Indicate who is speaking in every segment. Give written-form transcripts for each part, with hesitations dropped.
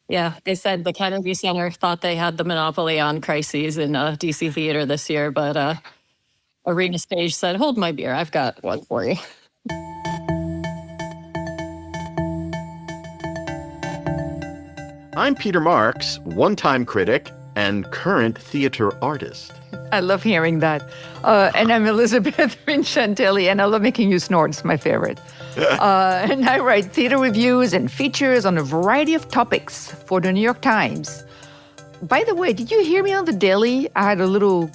Speaker 1: Yeah, they said the Kennedy Center thought they had the monopoly on crises in DC theater this year, but Arena Stage said, "Hold my beer, I've got one for you."
Speaker 2: I'm Peter Marks, one-time critic and current theater artist.
Speaker 3: I love hearing that. And I'm Elizabeth Vinchentelli, and I love making you snort. It's my favorite. And I write theater reviews and features on a variety of topics for the New York Times. By the way, did you hear me on The Daily? I had a little,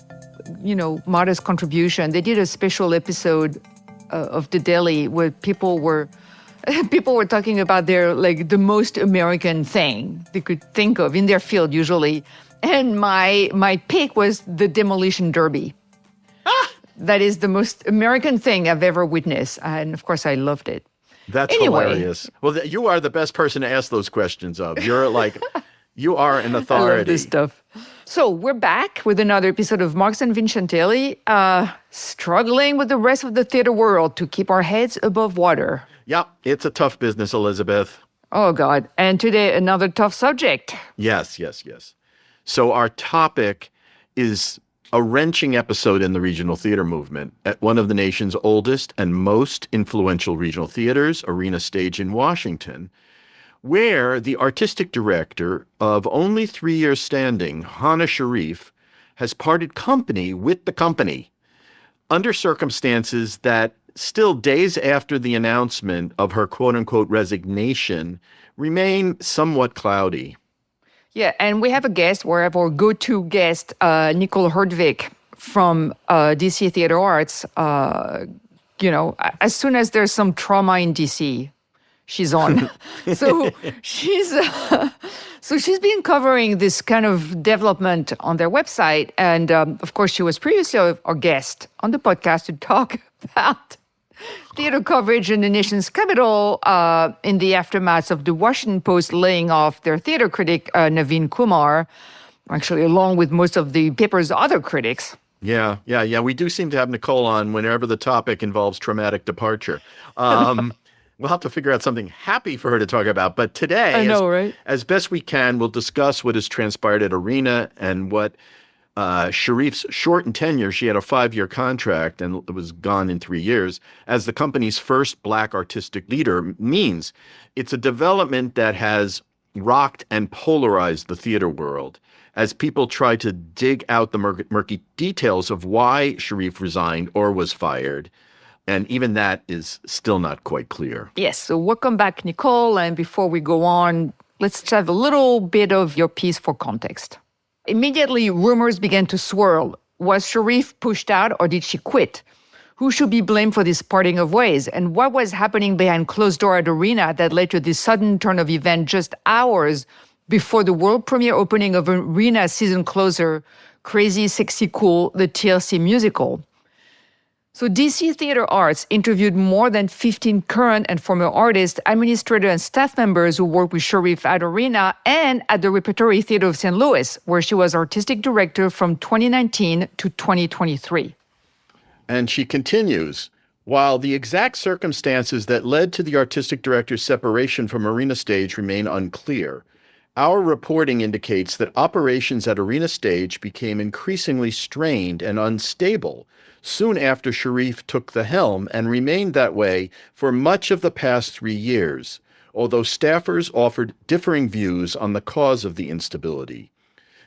Speaker 3: modest contribution. They did a special episode of The Daily where people were talking about the most American thing they could think of in their field usually. And my pick was the Demolition Derby. That is the most American thing I've ever witnessed. And of course, I loved it.
Speaker 2: That's hilarious. Well, you are the best person to ask those questions of. You're you are an authority.
Speaker 3: I love this stuff. So we're back with another episode of Marks and Vinchentelli, struggling with the rest of the theater world to keep our heads above water.
Speaker 2: Yeah, it's a tough business, Elizabeth.
Speaker 3: Oh, God. And today, another tough subject.
Speaker 2: Yes. So our topic is a wrenching episode in the regional theater movement at one of the nation's oldest and most influential regional theaters, Arena Stage in Washington, where the artistic director of only 3 years standing, Hana Sharif, has parted company with the company under circumstances that still days after the announcement of her quote-unquote resignation remain somewhat cloudy.
Speaker 3: Yeah, and we have a guest, we have our go-to guest, Nicole from DC Theater Arts. As soon as there's some trauma in DC, she's on. So she's been covering this kind of development on their website. And of course, she was previously our guest on the podcast to talk about theater coverage in the nation's capital in the aftermath of the Washington Post laying off their theater critic, Naveen Kumar, actually along with most of the paper's other critics.
Speaker 2: Yeah. We do seem to have Nicole on whenever the topic involves traumatic departure. We'll have to figure out something happy for her to talk about. But today,
Speaker 3: I know, right?
Speaker 2: As best we can, we'll discuss what has transpired at Arena and what Sharif's shortened tenure. She had a 5-year contract and was gone in 3 years as the company's first Black artistic leader means. It's a development that has rocked and polarized the theater world as people try to dig out the murky details of why Sharif resigned or was fired. And even that is still not quite clear.
Speaker 3: Yes. So welcome back, Nicole. And before we go on, let's have a little bit of your piece for context. Immediately, rumors began to swirl. Was Sharif pushed out or did she quit? Who should be blamed for this parting of ways? And what was happening behind closed door at Arena that led to this sudden turn of event just hours before the world premiere opening of Arena's season closer, Crazy, Sexy, Cool, the TLC musical? So DC Theater Arts interviewed more than 15 current and former artists, administrators, and staff members who worked with Sharif at Arena and at the Repertory Theater of St. Louis, where she was artistic director from 2019 to 2023.
Speaker 2: And she continues, while the exact circumstances that led to the artistic director's separation from Arena Stage remain unclear, our reporting indicates that operations at Arena Stage became increasingly strained and unstable soon after Sharif took the helm and remained that way for much of the past 3 years, although staffers offered differing views on the cause of the instability.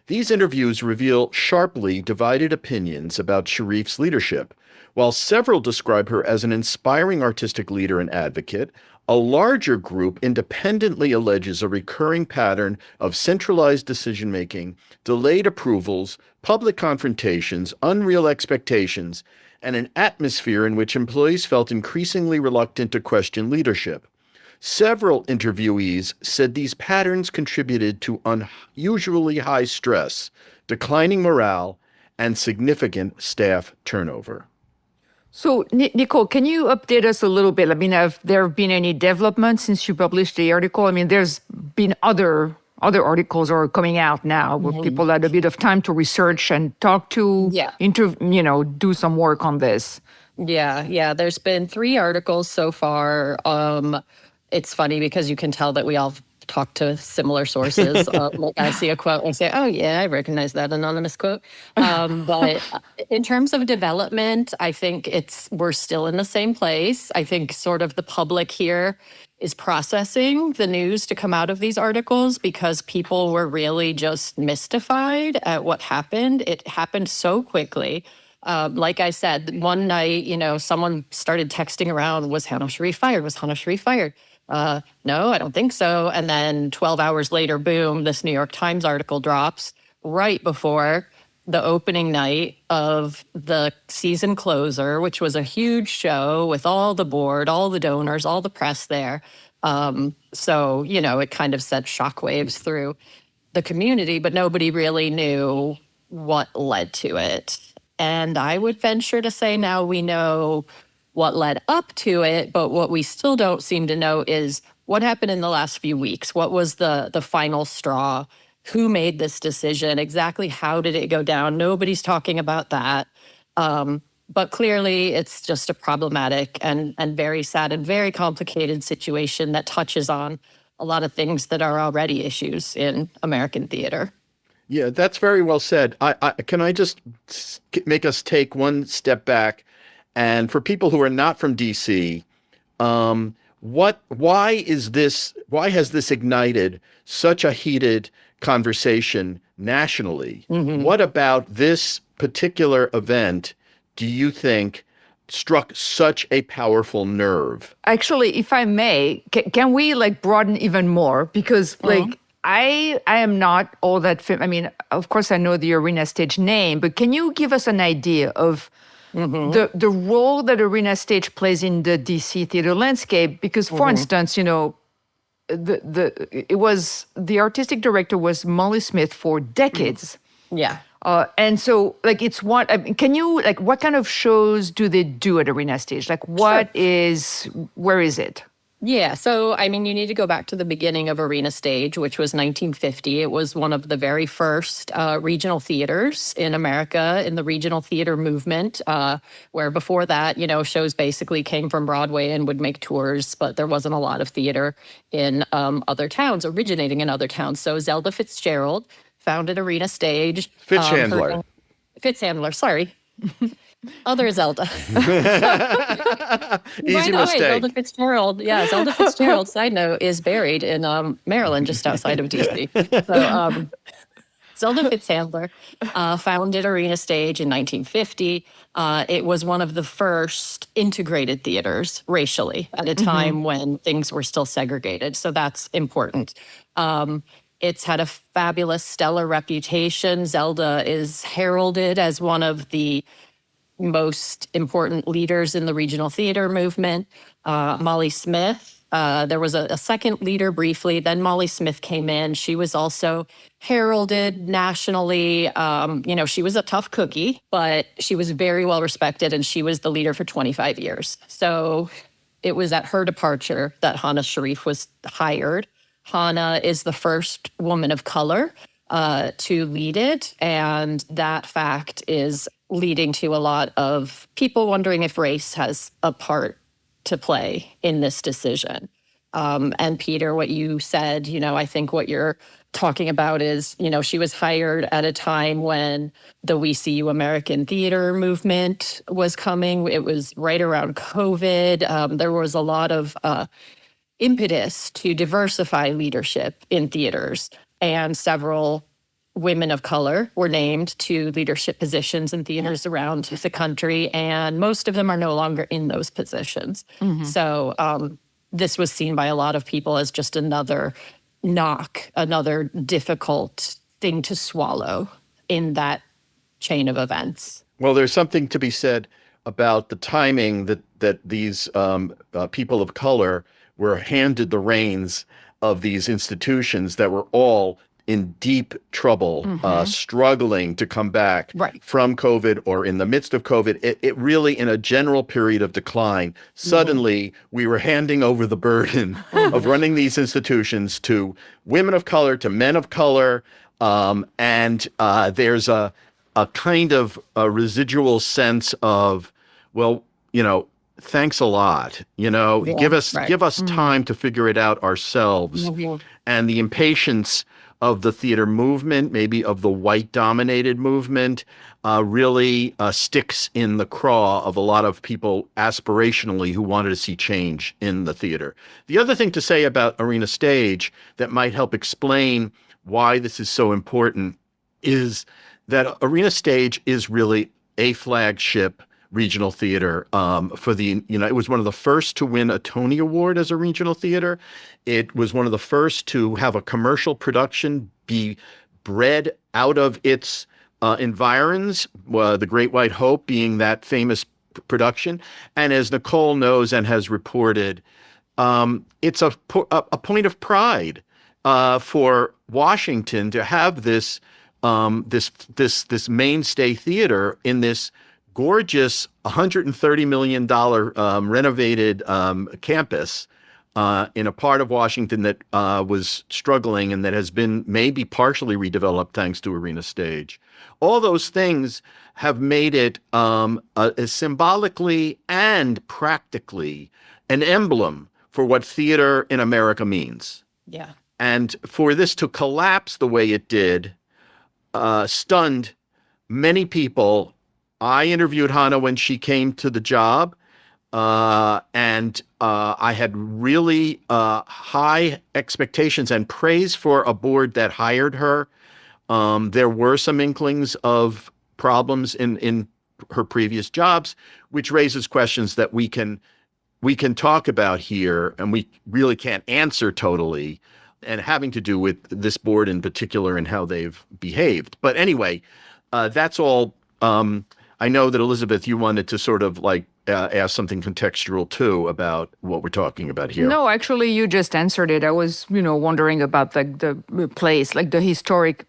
Speaker 2: These interviews reveal sharply divided opinions about Sharif's leadership. While several describe her as an inspiring artistic leader and advocate, a larger group independently alleges a recurring pattern of centralized decision-making, delayed approvals, public confrontations, unreal expectations, and an atmosphere in which employees felt increasingly reluctant to question leadership. Several interviewees said these patterns contributed to unusually high stress, declining morale, and significant staff turnover.
Speaker 3: So, Nicole, can you update us a little bit? I mean, have there been any developments since you published the article? I mean, there's been other articles are coming out now where people had a bit of time to research and talk to, do some work on this.
Speaker 1: Yeah. There's been 3 articles so far. It's funny because you can tell that we all talk to similar sources. Like I see a quote and I say, oh, yeah, I recognize that anonymous quote. But in terms of development, I think we're still in the same place. I think sort of the public here is processing the news to come out of these articles because people were really just mystified at what happened. It happened so quickly. Like I said, one night, someone started texting around, was Hana Sharif fired? Was Hana Sharif fired? No, I don't think so. And then 12 hours later, boom, this New York Times article drops right before the opening night of the season closer, which was a huge show with all the board, all the donors, all the press there. So, it kind of sent shockwaves through the community, but nobody really knew what led to it. And I would venture to say now we know what led up to it, but what we still don't seem to know is what happened in the last few weeks. What was the final straw? Who made this decision? Exactly how did it go down? Nobody's talking about that. But clearly, it's just a problematic and very sad and very complicated situation that touches on a lot of things that are already issues in American theater.
Speaker 2: Yeah, that's very well said. Can I just make us take one step back? And for people who are not from DC, why has this ignited such a heated conversation nationally?
Speaker 3: Mm-hmm.
Speaker 2: What about this particular event do you think struck such a powerful nerve?
Speaker 3: Actually, if I may, can we broaden even more? Because I am not all that I mean, of course, I know the Arena Stage name, but can you give us an idea of the role that Arena Stage plays in the DC theater landscape? Because, for instance, the artistic director was Molly Smith for decades.
Speaker 1: Yeah.
Speaker 3: And so, it's what what kind of shows do they do at Arena Stage? Where is it?
Speaker 1: Yeah. So, you need to go back to the beginning of Arena Stage, which was 1950. It was one of the very first regional theaters in America in the regional theater movement, where before that, shows basically came from Broadway and would make tours, but there wasn't a lot of theater in other towns, originating in other towns. So Zelda Fitzgerald founded Arena Stage. Fitzhandler, sorry. Other Zelda.
Speaker 2: Easy mistake.
Speaker 1: Zelda Fitzgerald. Yeah, Zelda Fitzgerald, side note, is buried in Maryland, just outside of D.C. So Zelda Fitzhandler founded Arena Stage in 1950. It was one of the first integrated theaters racially at a time when things were still segregated. So that's important. It's had a fabulous, stellar reputation. Zelda is heralded as one of the most important leaders in the regional theater movement. Molly Smith, there was a second leader briefly, then Molly Smith came in. She was also heralded nationally. She was a tough cookie, but she was very well respected, and she was the leader for 25 years. So it was at her departure that Hana Sharif was hired. Hana is the first woman of color to lead it, and that fact is leading to a lot of people wondering if race has a part to play in this decision. And Peter, what you said, I think what you're talking about is, she was hired at a time when the We See You American Theater movement was coming. It was right around COVID. There was a lot of impetus to diversify leadership in theaters, and several women of color were named to leadership positions in theaters around the country, and most of them are no longer in those positions. So this was seen by a lot of people as just another knock, another difficult thing to swallow in that chain of events.
Speaker 2: Well, there's something to be said about the timing that these people of color were handed the reins of these institutions that were all in deep trouble, struggling to come back from COVID or in the midst of COVID. It really, in a general period of decline, suddenly we were handing over the burden of running these institutions to women of color, to men of color. And there's a kind of a residual sense of, well, thanks a lot. You know,
Speaker 1: Yeah, right.
Speaker 2: give us time to figure it out ourselves.
Speaker 1: Mhm.
Speaker 2: And the impatience of the theater movement, maybe of the white dominated movement, really sticks in the craw of a lot of people aspirationally who wanted to see change in the theater. The other thing to say about Arena Stage that might help explain why this is so important is that Arena Stage is really a flagship regional theater for the, you know, it was one of the first to win a Tony Award as a regional theater. It was one of the first to have a commercial production be bred out of its environs, the Great White Hope being that famous production. And as Nicole knows and has reported, it's a point of pride for Washington to have this mainstay theater in this gorgeous $130 million renovated campus in a part of Washington that was struggling and that has been maybe partially redeveloped thanks to Arena Stage. All those things have made it symbolically and practically an emblem for what theater in America means.
Speaker 1: Yeah.
Speaker 2: And for this to collapse the way it did stunned many people. I interviewed Hana when she came to the job, and I had really high expectations and praise for a board that hired her. There were some inklings of problems in her previous jobs, which raises questions that we can talk about here, and we really can't answer totally, and having to do with this board in particular and how they've behaved. But anyway, that's all. I know that Elizabeth, you wanted to sort of like ask something contextual too about what we're talking about here.
Speaker 3: No, actually, you just answered it. I was, wondering about like the place, like the historic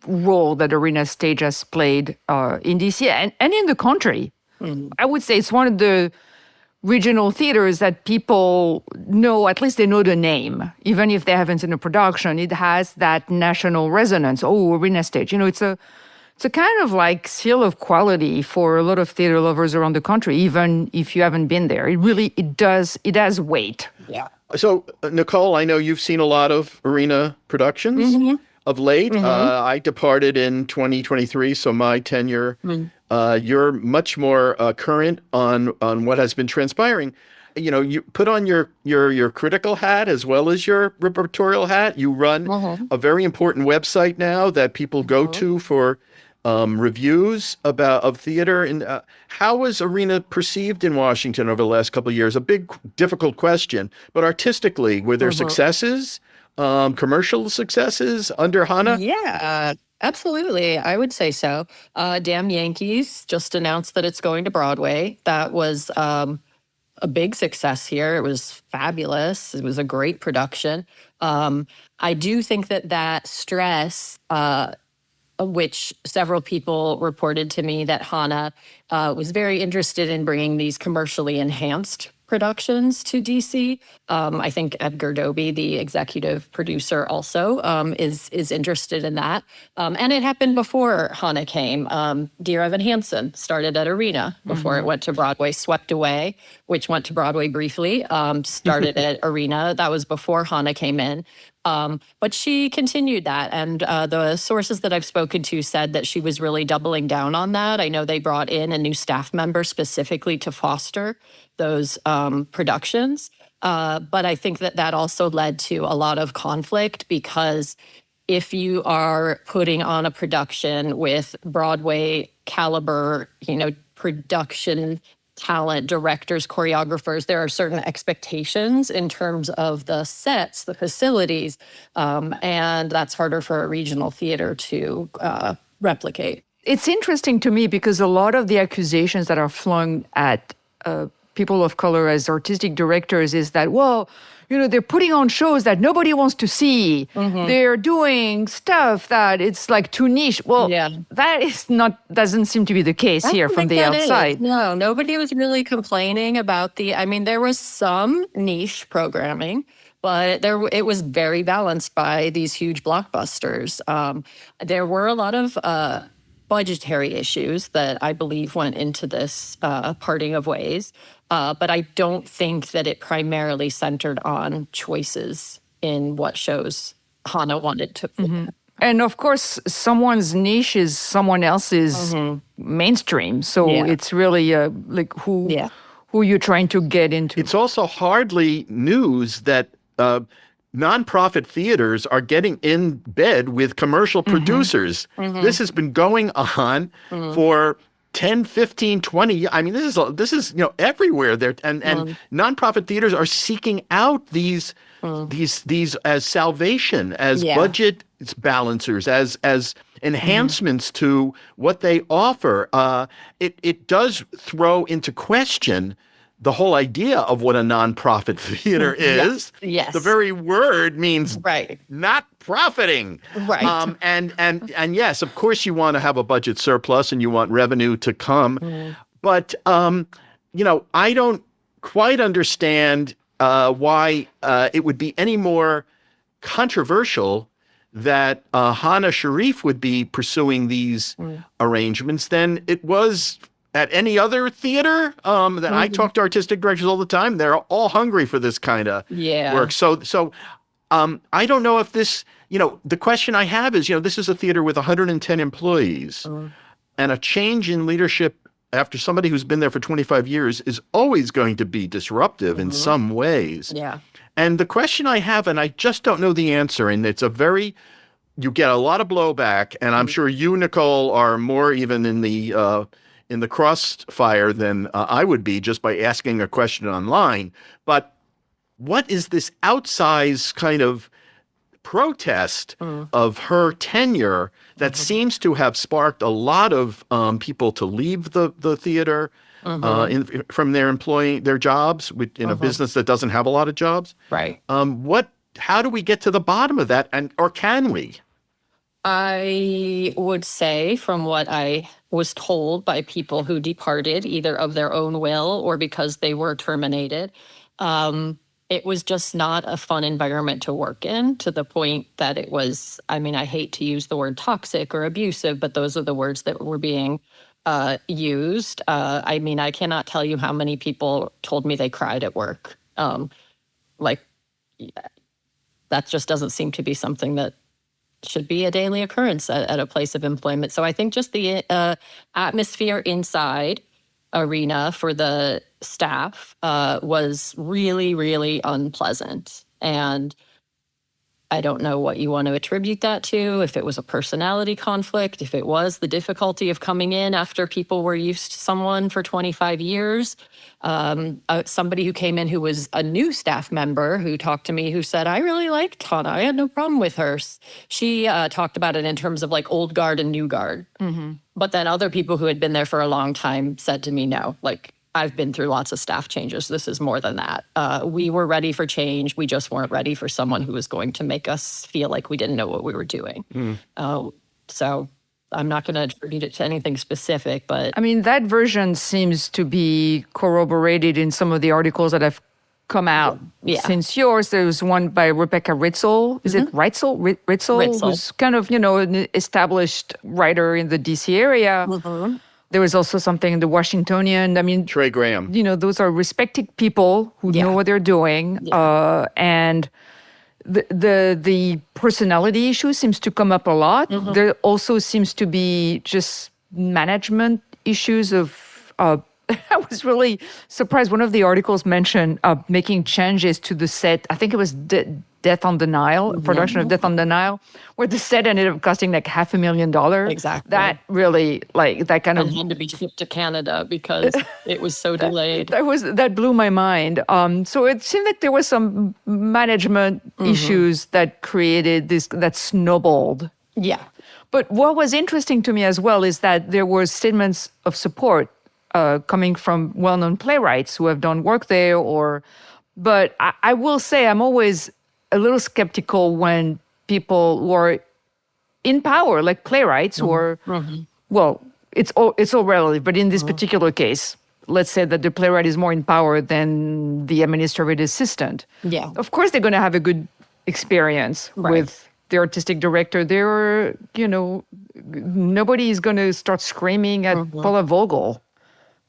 Speaker 3: role that Arena Stage has played in DC and in the country. I would say it's one of the regional theaters that people know, at least they know the name, even if they haven't seen a production. It has that national resonance. Oh, Arena Stage. It's a kind of like seal of quality for a lot of theater lovers around the country, even if you haven't been there. It has weight.
Speaker 1: Yeah.
Speaker 2: So, Nicole, I know you've seen a lot of Arena productions of late. I departed in 2023, so my tenure, you're much more current on what has been transpiring. You put on your critical hat as well as your repertorial hat. You run a very important website now that people go to for reviews of theater. And how was Arena perceived in Washington over the last couple of years? A big, difficult question. But artistically, were there successes, commercial successes under Hana?
Speaker 1: Yeah, absolutely. I would say so. Damn Yankees just announced that it's going to Broadway. That was a big success here. It was fabulous. It was a great production. I do think that stress, which several people reported to me, that Hana was very interested in bringing these commercially enhanced productions to DC. I think Edgar Doby, the executive producer, also is interested in that. And it happened before Hana came. Dear Evan Hansen started at Arena before it went to Broadway. Swept Away, which went to Broadway briefly, started at Arena. That was before Hana came in. But she continued that. And the sources that I've spoken to said that she was really doubling down on that. I know they brought in a new staff member specifically to foster those productions. But I think that also led to a lot of conflict, because if you are putting on a production with Broadway caliber, production talent, directors, choreographers, there are certain expectations in terms of the sets, the facilities, and that's harder for a regional theater to replicate.
Speaker 3: It's interesting to me because a lot of the accusations that are flung at people of color as artistic directors is that, well, they're putting on shows that nobody wants to see. They're doing stuff that it's like too niche. Well, that doesn't seem to be the case here from the outside.
Speaker 1: No, nobody was really complaining about there was some niche programming, but it was very balanced by these huge blockbusters. There were a lot of budgetary issues that I believe went into this parting of ways. But I don't think that it primarily centered on choices in what shows Hana wanted to.
Speaker 3: And of course, someone's niche is someone else's mainstream. So it's really like who you're trying to get into.
Speaker 2: It's also hardly news that nonprofit theaters are getting in bed with commercial producers. This has been going on for 10, 15, 20. I mean, this is everywhere there, and nonprofit theaters are seeking out these as salvation, as budget balancers, as enhancements to what they offer. It does throw into question the whole idea of what a nonprofit theater is.
Speaker 1: Yes.
Speaker 2: The very word means not profiting.
Speaker 1: Right.
Speaker 2: And yes, of course you want to have a budget surplus and you want revenue to come. But, I don't quite understand why it would be any more controversial that Hana Sharif would be pursuing these arrangements than it was at any other theater that I talk to artistic directors all the time. They're all hungry for this kind of work. So I don't know if this, the question I have is, this is a theater with 110 employees, and a change in leadership after somebody who's been there for 25 years is always going to be disruptive in some ways.
Speaker 1: Yeah.
Speaker 2: And the question I have, and I just don't know the answer, and you get a lot of blowback, and I'm sure you, Nicole, are more even in the crossfire than I would be just by asking a question online. But what is this outsized kind of protest of her tenure that seems to have sparked a lot of people to leave the theater from their jobs in a business that doesn't have a lot of jobs?
Speaker 1: Right.
Speaker 2: How do we get to the bottom of that, or can we?
Speaker 1: I would say, from what I was told by people who departed either of their own will or because they were terminated, it was just not a fun environment to work in, to the point that it was, I hate to use the word toxic or abusive, but those are the words that were being used. I cannot tell you how many people told me they cried at work. That just doesn't seem to be something that should be a daily occurrence at a place of employment. So I think just the atmosphere inside arena for the staff was really, really unpleasant. And I don't know what you want to attribute that to, if it was a personality conflict, if it was the difficulty of coming in after people were used to someone for 25 years. Somebody who came in who was a new staff member who talked to me, who said, I really liked Hana. I had no problem with her. She talked about it in terms of like old guard and new guard. But then other people who had been there for a long time said to me, no, I've been through lots of staff changes. This is more than that. We were ready for change. We just weren't ready for someone who was going to make us feel like we didn't know what we were doing. So I'm not going to attribute it to anything specific, but...
Speaker 3: that version seems to be corroborated in some of the articles that have come out since yours. There was one by Rebecca Ritzel. Is it Ritzel? Ritzel, who's kind of, an established writer in the DC area. There was also something in the Washingtonian.
Speaker 2: Trey Graham.
Speaker 3: Those are respected people who know what they're doing. And the personality issue seems to come up a lot. There also seems to be just management issues of I was really surprised. One of the articles mentioned making changes to the set. I think it was Death on the Nile, production of Death on the Nile, where the set ended up costing like $500,000.
Speaker 1: Exactly.
Speaker 3: That really, that kind of...
Speaker 1: And had to be shipped to Canada because it was so delayed.
Speaker 3: That blew my mind. So it seemed like there was some management issues that created this, that snowballed.
Speaker 1: Yeah.
Speaker 3: But what was interesting to me as well is that there were statements of support coming from well-known playwrights who have done work there. But I will say I'm always a little skeptical when people who are in power, like playwrights, or well, it's all relative. But in this particular case, let's say that the playwright is more in power than the administrative assistant.
Speaker 1: Yeah.
Speaker 3: Of course, they're going to have a good experience with the artistic director. They're, nobody is going to start screaming at Paula Vogel.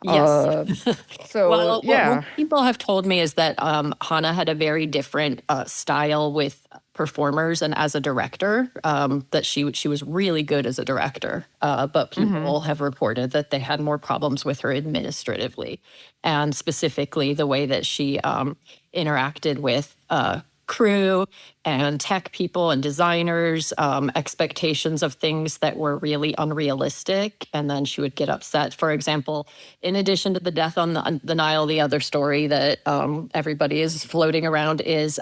Speaker 1: Yes.
Speaker 3: So,
Speaker 1: Well,
Speaker 3: yeah.
Speaker 1: what people have told me is that Hana had a very different style with performers and as a director. That she was really good as a director, but people have reported that they had more problems with her administratively, and specifically the way that she interacted with crew and tech people and designers, expectations of things that were really unrealistic. And then she would get upset. For example, in addition to the death on the Nile, the other story that everybody is floating around is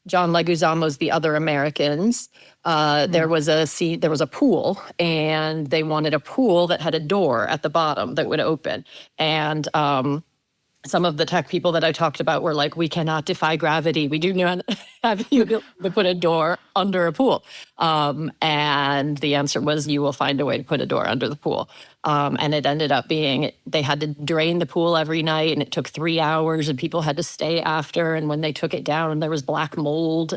Speaker 1: John Leguizamo's The Other Americans. There was a scene, there was a pool, and they wanted a pool that had a door at the bottom that would open. And some of the tech people that I talked about were like, we cannot defy gravity. We do not have you put a door under a pool. And the answer was, you will find a way to put a door under the pool. And it ended up being, they had to drain the pool every night, and it took 3 hours, and people had to stay after. And when they took it down, there was black mold.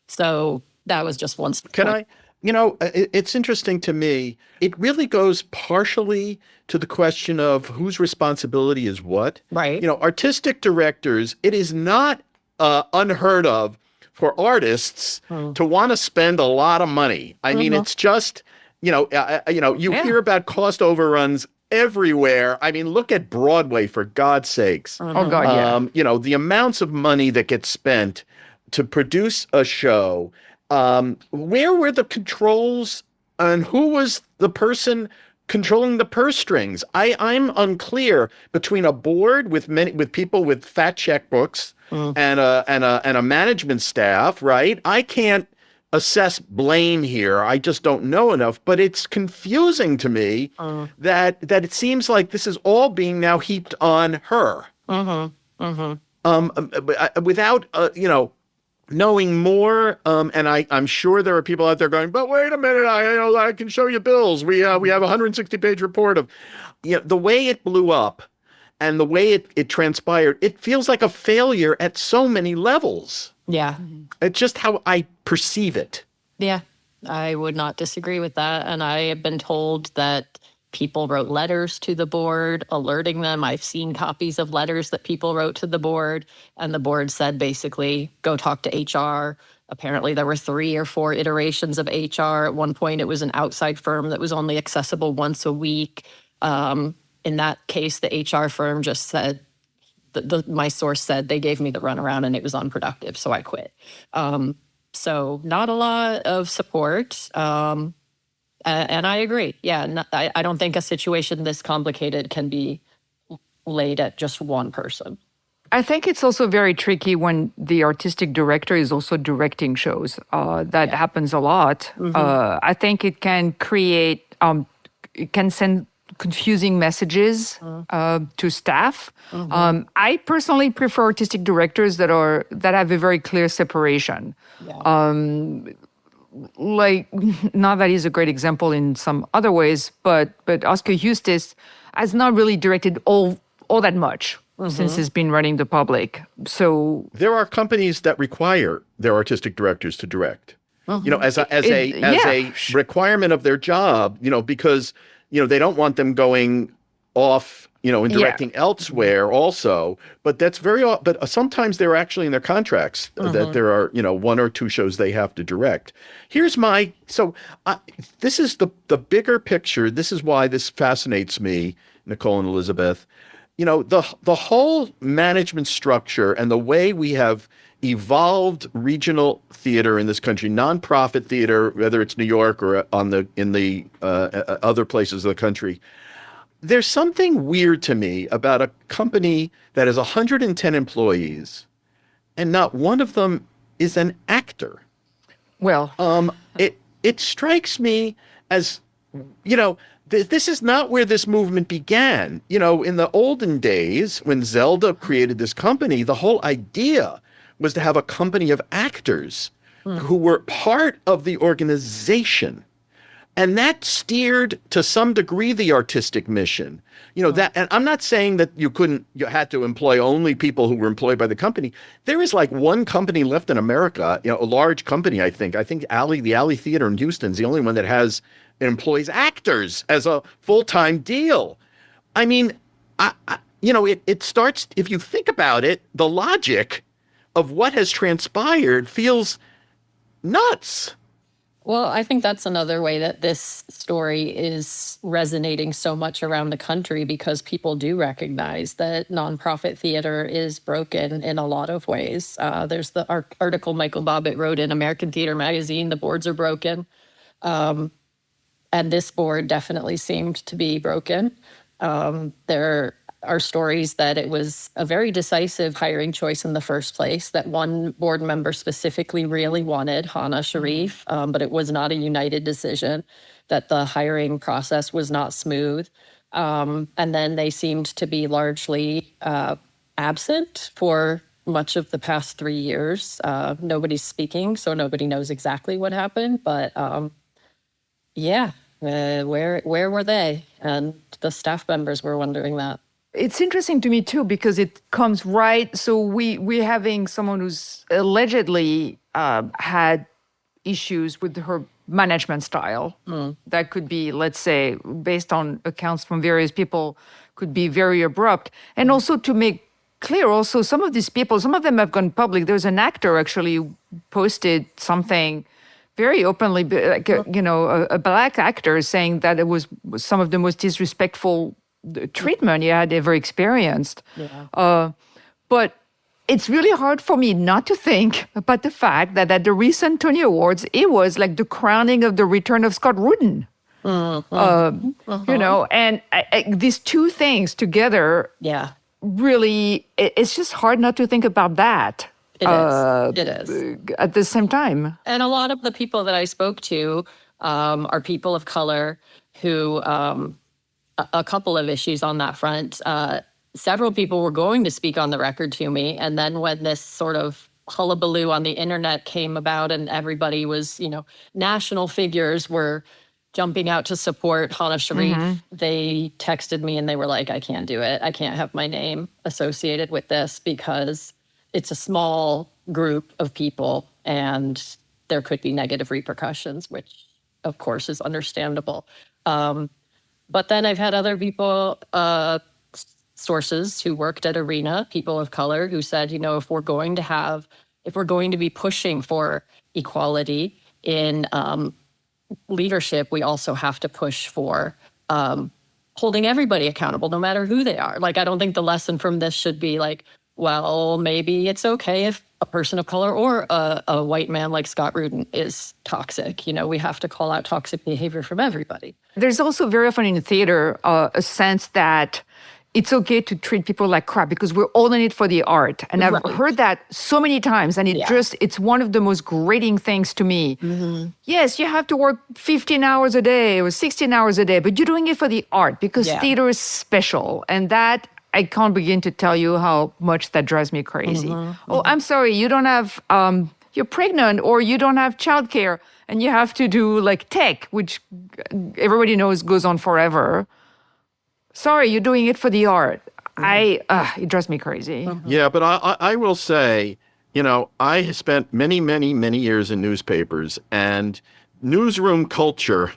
Speaker 1: So that was just one.
Speaker 2: Can I? It's interesting to me. It really goes partially to the question of whose responsibility is what.
Speaker 1: Right.
Speaker 2: Artistic directors, it is not unheard of for artists to want to spend a lot of money. I mean, it's just, you hear about cost overruns everywhere. I mean, look at Broadway, for God's sakes.
Speaker 3: Oh, God, yeah.
Speaker 2: The amounts of money that gets spent to produce a show. Where were the controls, and who was the person controlling the purse strings? I'm unclear between a board with people with fat checkbooks and a management staff, right? I can't assess blame here. I just don't know enough, but it's confusing to me that it seems like this is all being now heaped on her. Without knowing more, and I'm sure there are people out there going, but wait a minute, I can show you bills. We have a 160-page report of, the way it blew up, and the way it transpired. It feels like a failure at so many levels.
Speaker 1: Yeah.
Speaker 2: It's just how I perceive it.
Speaker 1: Yeah, I would not disagree with that. And I have been told that people wrote letters to the board alerting them. I've seen copies of letters that people wrote to the board, and the board said basically, go talk to HR. Apparently there were 3 or 4 iterations of HR. At one point, it was an outside firm that was only accessible once a week. In that case, the HR firm just said, my source said they gave me the runaround and it was unproductive, so I quit. So not a lot of support. And I agree. Yeah, I don't think a situation this complicated can be laid at just one person.
Speaker 3: I think it's also very tricky when the artistic director is also directing shows. That happens a lot. I think it can create, it can send confusing messages to staff. I personally prefer artistic directors that have a very clear separation. Yeah. Like, not that he's a great example in some other ways, but Oscar Eustis has not really directed all that much since he's been running the public. So
Speaker 2: there are companies that require their artistic directors to direct, as a requirement of their job, because they don't want them going off, and directing elsewhere also. But that's but sometimes they're actually in their contracts that there are, 1 or 2 shows they have to direct. Here's this is the bigger picture. This is why this fascinates me, Nicole and Elizabeth. The whole management structure and the way we have evolved regional theater in this country, nonprofit theater, whether it's New York or in the other places of the country. There's something weird to me about a company that has 110 employees and not one of them is an actor.
Speaker 3: Well,
Speaker 2: it strikes me as, this is not where this movement began. In the olden days, when Zelda created this company, the whole idea was to have a company of actors who were part of the organization. And that steered to some degree the artistic mission. That, and I'm not saying that you had to employ only people who were employed by the company. There is like one company left in America, a large company, I think. The Alley Theater in Houston is the only one that employs actors as a full-time deal. I mean, it starts, if you think about it, the logic of what has transpired feels nuts.
Speaker 1: Well, I think that's another way that this story is resonating so much around the country, because people do recognize that nonprofit theater is broken in a lot of ways. There's the article Michael Bobbitt wrote in American Theater Magazine, the boards are broken. And this board definitely seemed to be broken. There are stories that it was a very decisive hiring choice in the first place, that one board member specifically really wanted Hana, Sharif, but it was not a united decision, that the hiring process was not smooth. And then they seemed to be largely absent for much of the past 3 years. Nobody's speaking, so nobody knows exactly what happened, but where were they? And the staff members were wondering that.
Speaker 3: It's interesting to me too, because it comes right. So we're having someone who's allegedly had issues with her management style. That could be, let's say, based on accounts from various people, could be very abrupt. And also to make clear, also some of these people, some of them have gone public. There's an actor actually who posted something very openly, like a black actor, saying that it was some of the most disrespectful treatment he had ever experienced.
Speaker 1: Yeah.
Speaker 3: But it's really hard for me not to think about the fact that at the recent Tony Awards, it was like the crowning of the return of Scott Rudin. And these two things together, really, it's just hard not to think about that.
Speaker 1: It is.
Speaker 3: At the same time.
Speaker 1: And a lot of the people that I spoke to are people of color who, a couple of issues on that front. Several people were going to speak on the record to me. And then when this sort of hullabaloo on the internet came about and everybody was, national figures were jumping out to support Hana Sharif, they texted me and they were like, I can't do it. I can't have my name associated with this because it's a small group of people and there could be negative repercussions, which of course is understandable. But then I've had other people, sources who worked at Arena, people of color, who said, if we're going to be pushing for equality in leadership, we also have to push for holding everybody accountable, no matter who they are. Like, I don't think the lesson from this should be like, well, maybe it's okay if a person of color or a white man like Scott Rudin is toxic. We have to call out toxic behavior from everybody.
Speaker 3: There's also very often in theater a sense that it's okay to treat people like crap because we're all in it for the art. And I've heard that so many times, and it's one of the most grating things to me. Yes, you have to work 15 hours a day or 16 hours a day, but you're doing it for the art because theater is special. And that, I can't begin to tell you how much that drives me crazy. Oh, I'm sorry, you don't have, you're pregnant or you don't have childcare and you have to do like tech, which everybody knows goes on forever. Sorry, you're doing it for the art. It drives me crazy.
Speaker 2: Yeah, but I will say, I spent many, many, many years in newspapers, and newsroom culture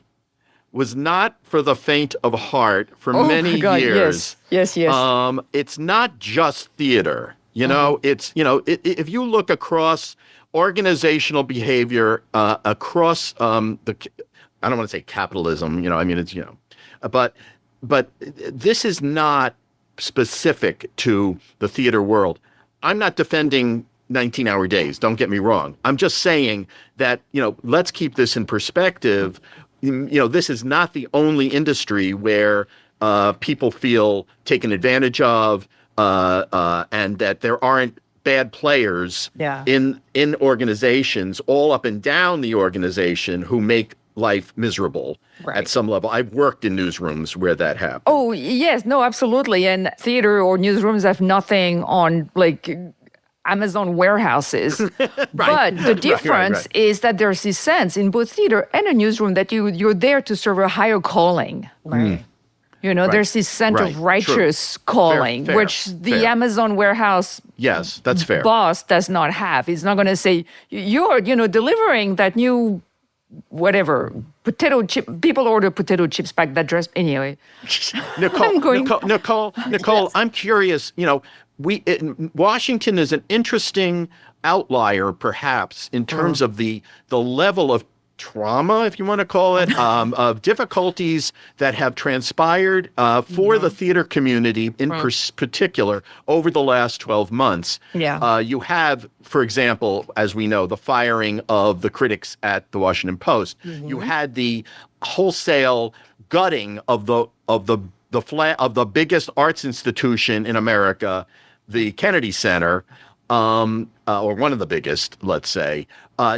Speaker 2: was not for the faint of heart for many years.
Speaker 3: Yes.
Speaker 2: It's not just theater. It's, if you look across organizational behavior, across I don't want to say capitalism, but this is not specific to the theater world. I'm not defending 19-hour days. Don't get me wrong. I'm just saying that, let's keep this in perspective. This is not the only industry where people feel taken advantage of and that there aren't bad players in organizations all up and down the organization who make life miserable at some level. I've worked in newsrooms where that happened.
Speaker 3: Oh, yes. No, absolutely. And theater or newsrooms have nothing on, like, Amazon warehouses.
Speaker 2: Right.
Speaker 3: But the
Speaker 2: Right,
Speaker 3: difference
Speaker 2: right.
Speaker 3: is that there's this sense in both theater and a newsroom that you're there to serve a higher calling.
Speaker 1: Right.
Speaker 2: Right.
Speaker 3: There's this sense
Speaker 2: Right.
Speaker 3: of righteous calling,
Speaker 2: Fair.
Speaker 3: which the
Speaker 2: Fair.
Speaker 3: Amazon warehouse
Speaker 2: Yes, that's fair.
Speaker 3: boss does not have. He's not going to say, you're, delivering that new, whatever, potato chip. People order potato chips back that dress. Anyway.
Speaker 2: Nicole, I'm curious, Washington is an interesting outlier, perhaps, in terms of the level of trauma, if you want to call it, of difficulties that have transpired for the theater community in particular over the last 12 months.
Speaker 1: Yeah.
Speaker 2: You have, for example, as we know, the firing of the critics at the Washington Post. You had the wholesale gutting of the biggest arts institution in America, the Kennedy Center, or one of the biggest, let's say.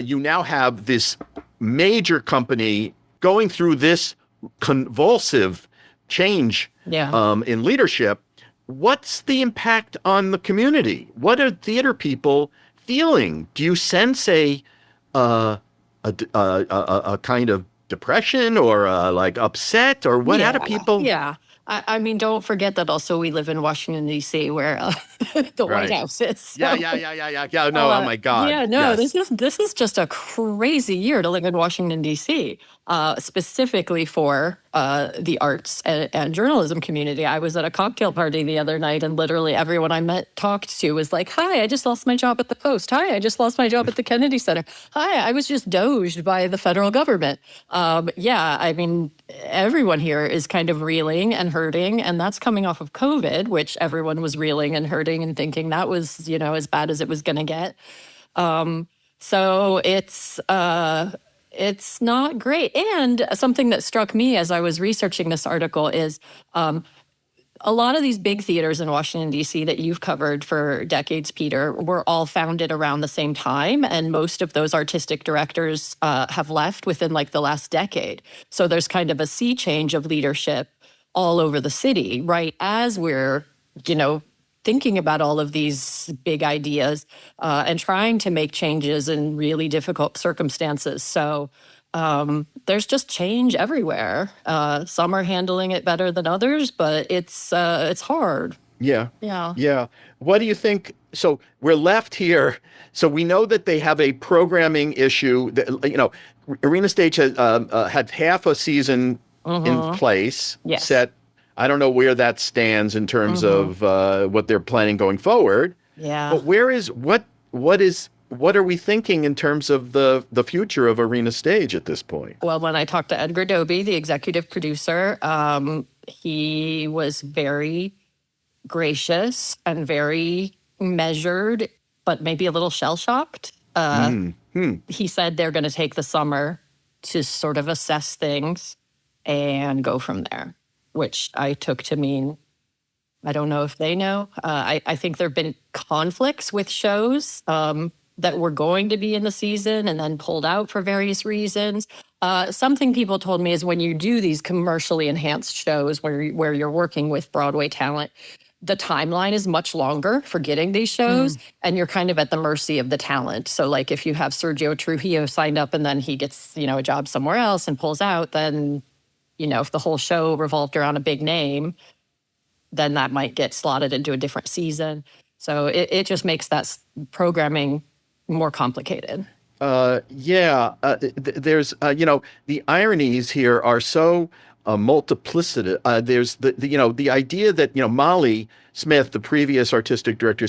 Speaker 2: You now have this major company going through this convulsive change in leadership. What's the impact on the community? What are theater people feeling? Do you sense a kind of depression or like upset or what? How do people?
Speaker 1: Yeah. I mean, don't forget that also we live in Washington, D.C., where the White House is. So,
Speaker 2: Yeah. No, oh my God.
Speaker 1: Yeah, no,
Speaker 2: Yes.
Speaker 1: this is just a crazy year to live in Washington, D.C., specifically for the arts and journalism community. I was at a cocktail party the other night, and literally everyone I talked to was like, "Hi, I just lost my job at the Post. Hi, I just lost my job at the Kennedy Center. Hi, I was just doged by the federal government." Yeah, I mean, everyone here is kind of reeling and hurting, and that's coming off of COVID, which everyone was reeling and hurting and thinking that was, as bad as it was going to get. So it's not great. And something that struck me as I was researching this article is a lot of these big theaters in Washington, D.C. that you've covered for decades, Peter, were all founded around the same time. And most of those artistic directors have left within like the last decade. So there's kind of a sea change of leadership all over the city, right? As we're, thinking about all of these big ideas and trying to make changes in really difficult circumstances. So there's just change everywhere. Some are handling it better than others, but it's hard.
Speaker 2: Yeah.
Speaker 1: Yeah.
Speaker 2: Yeah. What do you think? So we're left here. So we know that they have a programming issue. That, Arena Stage has had half a season in place,
Speaker 1: Yes.
Speaker 2: set. I don't know where that stands in terms of what they're planning going forward.
Speaker 1: Yeah.
Speaker 2: But what are we thinking in terms of the future of Arena Stage at this point?
Speaker 1: Well, when I talked to Edgar Doby, the executive producer, he was very gracious and very measured, but maybe a little shell-shocked. He said they're going to take the summer to sort of assess things and go from there, which I took to mean, I don't know if they know. I think there have been conflicts with shows that were going to be in the season and then pulled out for various reasons. Something people told me is when you do these commercially enhanced shows where you're working with Broadway talent, the timeline is much longer for getting these shows, and you're kind of at the mercy of the talent. So like if you have Sergio Trujillo signed up and then he gets, a job somewhere else and pulls out, then, if the whole show revolved around a big name, then that might get slotted into a different season. So it just makes that programming more complicated.
Speaker 2: There's, the ironies here are so multiplicity. There's the idea that, Molly Smith, the previous artistic director,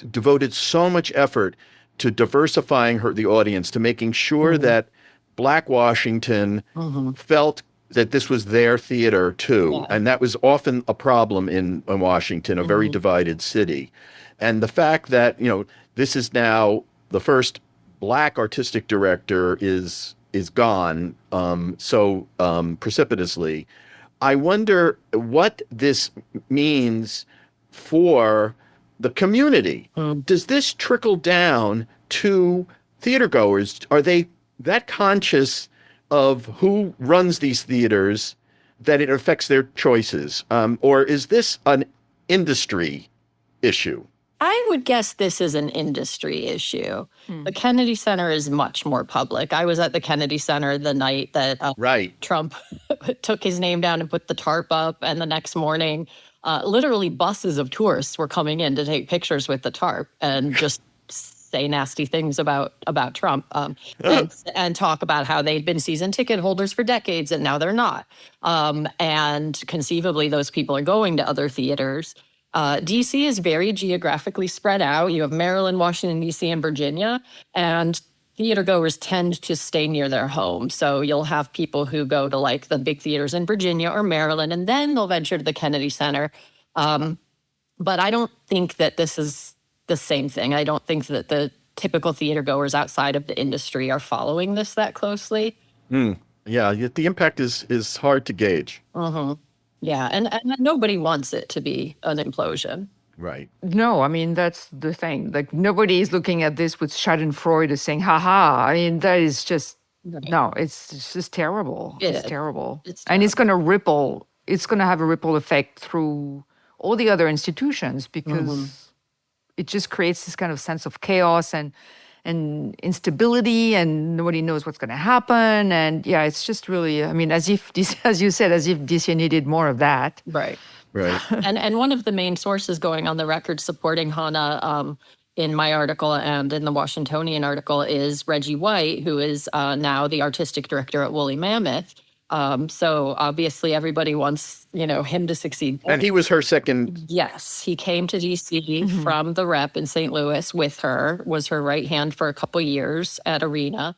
Speaker 2: devoted so much effort to diversifying the audience, to making sure that Black Washington felt that this was their theater too.
Speaker 1: Yeah.
Speaker 2: And that was often a problem in Washington, a very divided city. And the fact that, this is now the first Black artistic director is gone so precipitously. I wonder what this means for the community. Does this trickle down to theater goers? Are they that conscious of who runs these theaters that it affects their choices? Or is this an industry issue?
Speaker 1: I would guess this is an industry issue. The Kennedy Center is much more public. I was at the Kennedy Center the night that
Speaker 2: Right.
Speaker 1: Trump took his name down and put the tarp up, and the next morning, literally buses of tourists were coming in to take pictures with the tarp and just say nasty things about Trump, and talk about how they'd been season ticket holders for decades and now they're not. And conceivably, those people are going to other theaters. DC is very geographically spread out. You have Maryland, Washington, DC, and Virginia, and theater goers tend to stay near their home. So you'll have people who go to like the big theaters in Virginia or Maryland, and then they'll venture to the Kennedy Center. But I don't think that this is the same thing. I don't think that the typical theater goers outside of the industry are following this that closely.
Speaker 2: Yeah, the impact is hard to gauge.
Speaker 1: Yeah, and nobody wants it to be an implosion.
Speaker 2: Right.
Speaker 3: No, I mean, that's the thing. Like, nobody is looking at this with Schadenfreude saying, haha. I mean, that is just, no, it's just terrible. It's terrible. And it's going to ripple, it's going to have a ripple effect through all the other institutions because it just creates this kind of sense of chaos and instability, and nobody knows what's going to happen. And yeah, it's just really, I mean, as if this, as you said, as if DC needed more of that.
Speaker 1: Right.
Speaker 2: Right.
Speaker 1: And one of the main sources going on the record supporting Hana in my article and in the Washingtonian article is Reggie White, who is now the artistic director at Woolly Mammoth. So obviously everybody wants, him to succeed.
Speaker 2: And he was her second.
Speaker 1: Yes, he came to DC from the Rep in St. Louis with her, was her right hand for a couple years at Arena.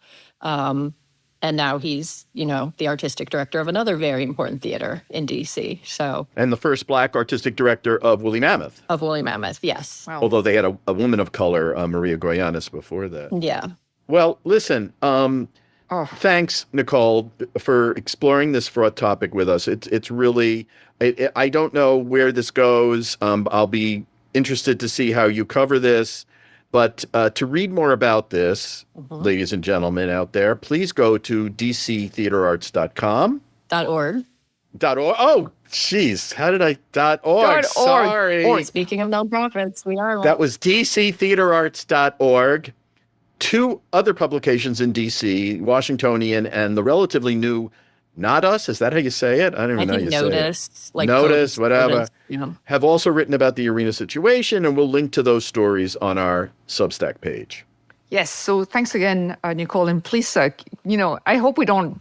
Speaker 1: And now he's, the artistic director of another very important theater in DC. So,
Speaker 2: And the first Black artistic director of Woolly Mammoth.
Speaker 1: Of Woolly Mammoth, yes.
Speaker 3: Wow.
Speaker 2: Although they had a woman of color, Maria Goyanis, before that.
Speaker 1: Yeah.
Speaker 2: Well, listen, thanks, Nicole, for exploring this fraught topic with us. It's really, I don't know where this goes. I'll be interested to see how you cover this. But to read more about this, ladies and gentlemen out there, please go to dctheaterarts.com.
Speaker 1: .org.
Speaker 2: .org. Oh, jeez. How did I .org? Sorry.
Speaker 1: Or speaking of nonprofits, we are.
Speaker 2: That was dctheaterarts.org. Two other publications in DC, Washingtonian and the relatively new Not Us. Is that how you say it? I don't even know how you
Speaker 1: Notice,
Speaker 2: say it.
Speaker 1: like
Speaker 2: Notice, whatever.
Speaker 1: Yeah.
Speaker 2: Have also written about the arena situation, and we'll link to those stories on our Substack page.
Speaker 3: Yes. So thanks again, Nicole. And please, I hope we don't.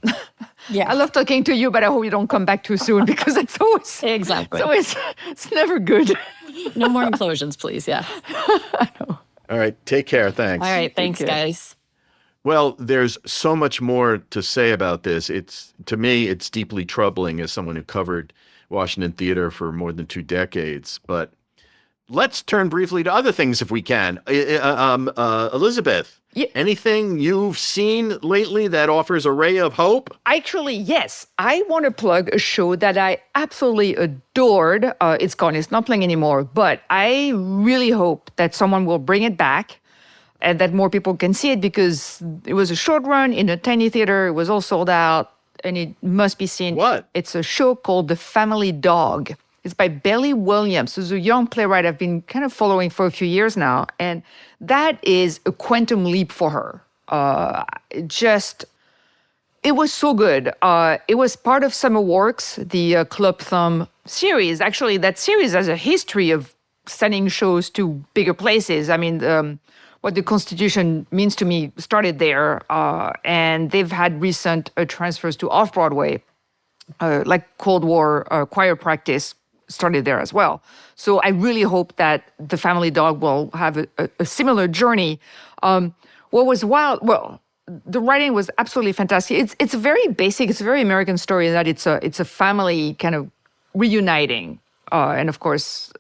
Speaker 1: Yeah.
Speaker 3: I love talking to you, but I hope you don't come back too soon because it's always.
Speaker 1: Exactly.
Speaker 3: It's never good.
Speaker 1: No more implosions, please. Yeah.
Speaker 2: All right. Take care. Thanks.
Speaker 1: All right. Thanks, guys.
Speaker 2: Well, there's so much more to say about this. To me, it's deeply troubling as someone who covered Washington theater for more than 2 decades. But let's turn briefly to other things if we can. Elizabeth, anything you've seen lately that offers a ray of hope?
Speaker 3: Actually, yes. I want to plug a show that I absolutely adored. It's gone. It's not playing anymore. But I really hope that someone will bring it back and that more people can see it because it was a short run in a tiny theater. It was all sold out and it must be seen.
Speaker 2: What?
Speaker 3: It's a show called The Family Dog. It's by Belly Williams, who's a young playwright I've been kind of following for a few years now. And that is a quantum leap for her. It was so good. It was part of Summer Works, the Club Thumb series. Actually, that series has a history of sending shows to bigger places. I mean, what the Constitution means to me started there. And they've had recent transfers to off-Broadway, like Cold War choir practice started there as well. So I really hope that The Family Dog will have a similar journey. What was wild, well, the writing was absolutely fantastic. It's a very basic, it's a very American story in that it's a family kind of reuniting. And of course,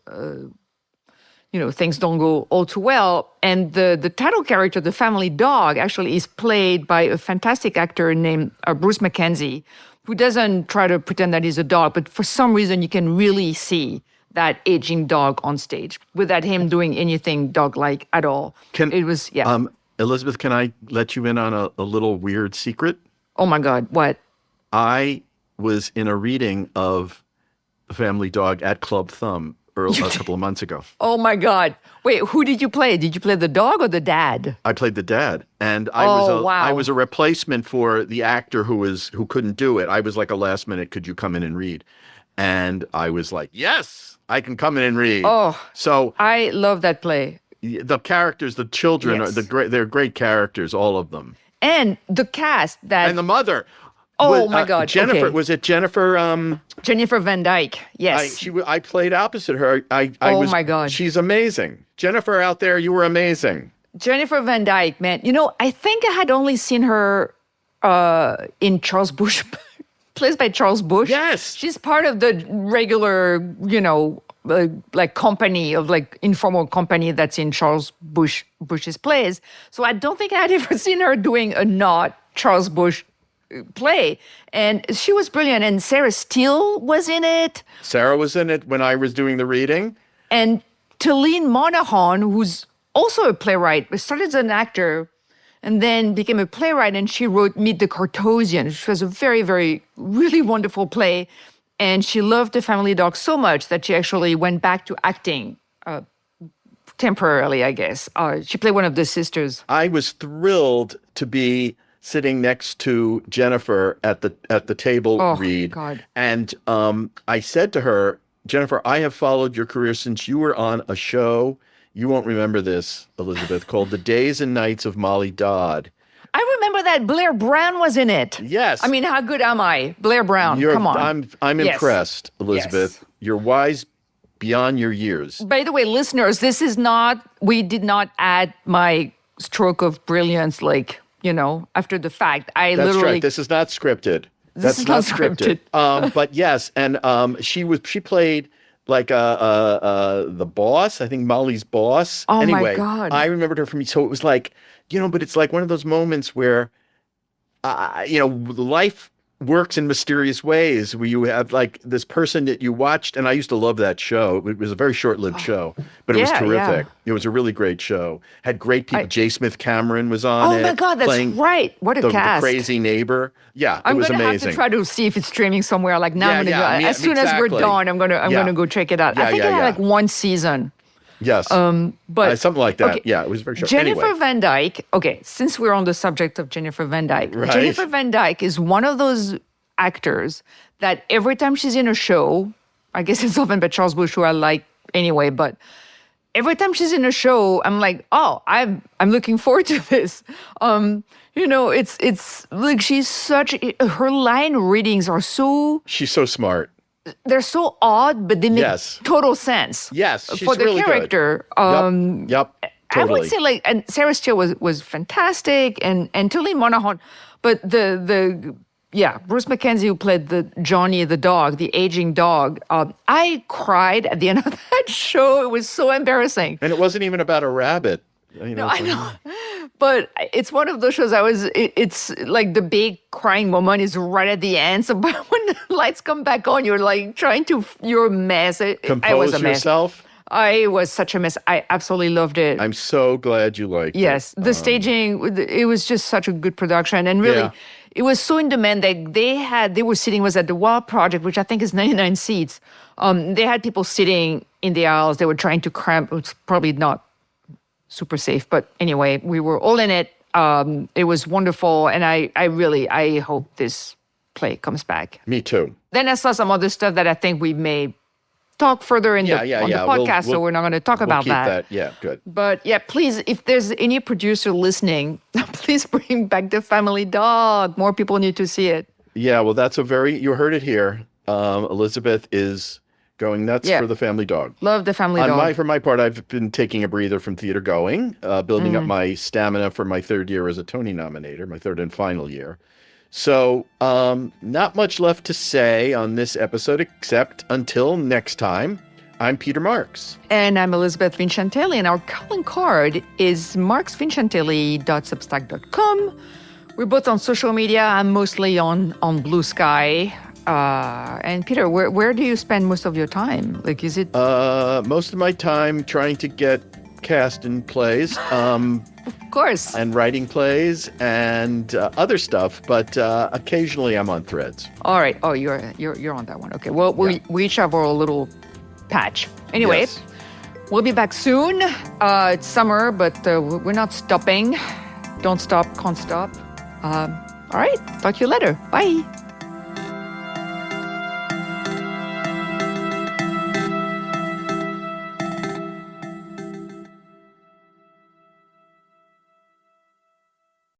Speaker 3: things don't go all too well. And the title character, the family dog, actually is played by a fantastic actor named Bruce Mackenzie, who doesn't try to pretend that he's a dog, but for some reason you can really see that aging dog on stage without him doing anything dog-like at all.
Speaker 2: Elizabeth, can I let you in on a little weird secret?
Speaker 3: Oh my God, what?
Speaker 2: I was in a reading of The Family Dog at Club Thumb a couple of months ago.
Speaker 3: Oh my God. Wait, who did you play? Did you play the dog or the dad?
Speaker 2: I played the dad, and
Speaker 3: wow.
Speaker 2: I was a replacement for the actor who couldn't do it. I was like a last minute, could you come in and read? And I was like, yes, I can come in and read.
Speaker 3: Oh,
Speaker 2: so
Speaker 3: I love that play.
Speaker 2: The characters, the children,
Speaker 3: Yes.
Speaker 2: they're great characters, all of them.
Speaker 3: And the cast that
Speaker 2: And the mother.
Speaker 3: Oh my God.
Speaker 2: Jennifer,
Speaker 3: okay.
Speaker 2: was it Jennifer?
Speaker 3: Jennifer Van Dyke. Yes.
Speaker 2: I played opposite her.
Speaker 3: Oh my God.
Speaker 2: She's amazing. Jennifer out there, you were amazing.
Speaker 3: Jennifer Van Dyke, man. You know, I think I had only seen her in Charles Bush, plays by Charles Bush.
Speaker 2: Yes.
Speaker 3: She's part of the regular, like company of like informal company that's in Bush's plays. So I don't think I had ever seen her doing a not Charles Bush play. And she was brilliant. And Sarah Steele was in it.
Speaker 2: Sarah was in it when I was doing the reading.
Speaker 3: And Talene Monahan, who's also a playwright, started as an actor and then became a playwright. And she wrote Meet the Cartosian, which was a very, very, really wonderful play. And she loved The Family Dog so much that she actually went back to acting temporarily, I guess. She played one of the sisters.
Speaker 2: I was thrilled to be sitting next to Jennifer at the table read.
Speaker 3: God.
Speaker 2: And I said to her, Jennifer, I have followed your career since you were on a show, you won't remember this, Elizabeth, called The Days and Nights of Molly Dodd.
Speaker 3: I remember that Blair Brown was in it.
Speaker 2: Yes.
Speaker 3: I mean, how good am I? Blair Brown, come on.
Speaker 2: I'm
Speaker 3: Yes.
Speaker 2: impressed, Elizabeth.
Speaker 3: Yes.
Speaker 2: You're wise beyond your years.
Speaker 3: By the way, listeners, we did not add my stroke of brilliance, after the fact.
Speaker 2: That's right. This is not scripted.
Speaker 3: This is not scripted.
Speaker 2: But yes, and she played like the boss. I think Molly's boss.
Speaker 3: Oh
Speaker 2: anyway,
Speaker 3: my God!
Speaker 2: I remembered her from. So it was like but it's like one of those moments where, life works in mysterious ways. Where you have like this person that you watched, and I used to love that show. It was a very short-lived show, but it was terrific.
Speaker 3: Yeah.
Speaker 2: It was a really great show. Had great people. J. Smith Cameron was on it.
Speaker 3: Oh my God, that's right. What a cast!
Speaker 2: The crazy neighbor. Yeah,
Speaker 3: I'm
Speaker 2: it was
Speaker 3: gonna
Speaker 2: amazing.
Speaker 3: have to try to see if it's streaming somewhere. Like now, I'm gonna go. As soon as
Speaker 2: exactly.
Speaker 3: we're done, I'm gonna go check it out. I think it had like one season.
Speaker 2: Yes.
Speaker 3: But
Speaker 2: something like that.
Speaker 3: okay.
Speaker 2: Yeah, it was very short.
Speaker 3: Jennifer
Speaker 2: Anyway.
Speaker 3: Van Dyke. Okay, since we're on the subject of Jennifer Van Dyke,
Speaker 2: Right.
Speaker 3: Jennifer Van Dyke is one of those actors that every time she's in a show, I guess it's often by Charles Bush, who I like anyway, but every time she's in a show, I'm like, oh, I'm looking forward to this. It's like her line readings are
Speaker 2: She's so smart.
Speaker 3: they're so odd, but they make
Speaker 2: Yes.
Speaker 3: total sense.
Speaker 2: Yes, she's
Speaker 3: for the
Speaker 2: really
Speaker 3: character.
Speaker 2: good. Yep.
Speaker 3: I
Speaker 2: Totally.
Speaker 3: would say and Sarah Steele was fantastic, and Talene Monahan, but Bruce Mackenzie, who played the Johnny the dog, the aging dog. I cried at the end of that show. It was so embarrassing.
Speaker 2: And it wasn't even about a rabbit.
Speaker 3: No, I know. But it's one of those shows it's like the big crying moment is right at the end. So when the lights come back on, you're like you're a mess. I was a mess.
Speaker 2: Yourself.
Speaker 3: I was such a mess. I absolutely loved it.
Speaker 2: I'm so glad you liked it.
Speaker 3: Yes. The staging, it was just such a good production. And really, it was so in demand that they were sitting, was at the Wild Project, which I think is 99 seats. They had people sitting in the aisles. They were trying to cram. It was probably not super safe. But anyway, we were all in it. It was wonderful. And I hope this play comes back.
Speaker 2: Me too.
Speaker 3: Then I saw some other stuff that I think we may talk further on the podcast, so we're not going to talk about
Speaker 2: keep
Speaker 3: that.
Speaker 2: Yeah, good.
Speaker 3: But yeah, please, if there's any producer listening, please bring back The Family Dog. More people need to see it.
Speaker 2: Yeah, well, you heard it here. Elizabeth is going nuts for The Family Dog.
Speaker 3: Love The Family Dog.
Speaker 2: For my part, I've been taking a breather from theater going, building up my stamina for my third year as a Tony nominator, my third and final year. So, not much left to say on this episode, except until next time, I'm Peter Marks.
Speaker 3: And I'm Elizabeth Vincentelli, and our calling card is marksvincentelli.substack.com. We're both on social media. I'm mostly on Blue Sky. And Peter, where do you spend most of your time? Like, is it?
Speaker 2: Most of my time trying to get cast in plays.
Speaker 3: Of course.
Speaker 2: And writing plays and other stuff, but occasionally I'm on Threads.
Speaker 3: All right. Oh, you're on that one. Okay. Well, we each have our little patch. Anyway,
Speaker 2: Yes.
Speaker 3: we'll be back soon. It's summer, but we're not stopping. Don't stop, can't stop. All right, talk to you later. Bye.